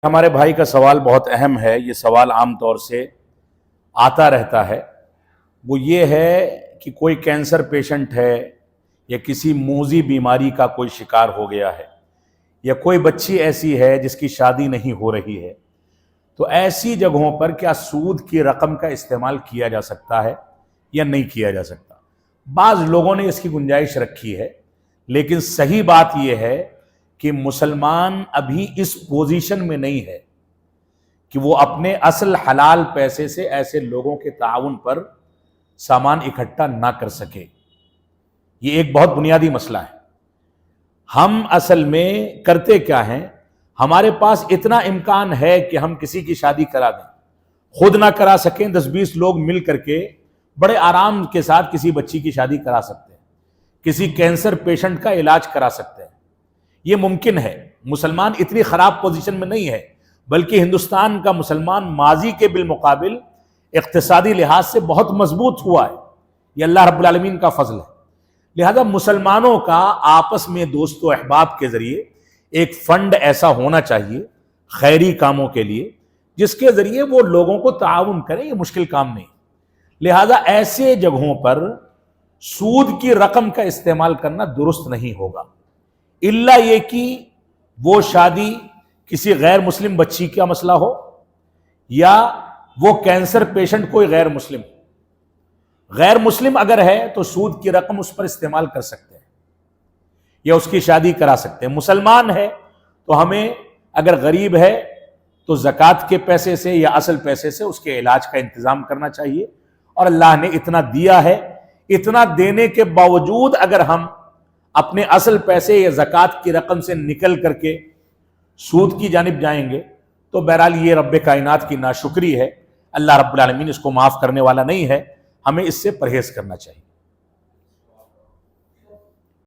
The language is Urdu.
ہمارے بھائی کا سوال بہت اہم ہے. یہ سوال عام طور سے آتا رہتا ہے. وہ یہ ہے کہ کوئی کینسر پیشنٹ ہے یا کسی موذی بیماری کا کوئی شکار ہو گیا ہے یا کوئی بچی ایسی ہے جس کی شادی نہیں ہو رہی ہے، تو ایسی جگہوں پر کیا سود کی رقم کا استعمال کیا جا سکتا ہے یا نہیں کیا جا سکتا؟ بعض لوگوں نے اس کی گنجائش رکھی ہے، لیکن صحیح بات یہ ہے کہ مسلمان ابھی اس پوزیشن میں نہیں ہے کہ وہ اپنے اصل حلال پیسے سے ایسے لوگوں کے تعاون پر سامان اکٹھا نہ کر سکے. یہ ایک بہت بنیادی مسئلہ ہے. ہم اصل میں کرتے کیا ہیں؟ ہمارے پاس اتنا امکان ہے کہ ہم کسی کی شادی کرا دیں، خود نہ کرا سکیں، 10-20 لوگ مل کر کے بڑے آرام کے ساتھ کسی بچی کی شادی کرا سکتے ہیں، کسی کینسر پیشنٹ کا علاج کرا سکتے ہیں. یہ ممکن ہے. مسلمان اتنی خراب پوزیشن میں نہیں ہے، بلکہ ہندوستان کا مسلمان ماضی کے بالمقابل اقتصادی لحاظ سے بہت مضبوط ہوا ہے. یہ اللہ رب العالمین کا فضل ہے. لہذا مسلمانوں کا آپس میں دوست و احباب کے ذریعے ایک فنڈ ایسا ہونا چاہیے خیری کاموں کے لیے، جس کے ذریعے وہ لوگوں کو تعاون کریں. یہ مشکل کام نہیں. لہذا ایسے جگہوں پر سود کی رقم کا استعمال کرنا درست نہیں ہوگا، الا یہ کہ وہ شادی کسی غیر مسلم بچی کا مسئلہ ہو یا وہ کینسر پیشنٹ کوئی غیر مسلم. غیر مسلم اگر ہے تو سود کی رقم اس پر استعمال کر سکتے ہیں یا اس کی شادی کرا سکتے ہیں. مسلمان ہے تو ہمیں، اگر غریب ہے تو زکوٰۃ کے پیسے سے یا اصل پیسے سے اس کے علاج کا انتظام کرنا چاہیے. اور اللہ نے اتنا دیا ہے، اتنا دینے کے باوجود اگر ہم اپنے اصل پیسے یا زکوٰۃ کی رقم سے نکل کر کے سود کی جانب جائیں گے تو بہرحال یہ رب کائنات کی ناشکری ہے. اللہ رب العالمین اس کو معاف کرنے والا نہیں ہے. ہمیں اس سے پرہیز کرنا چاہیے.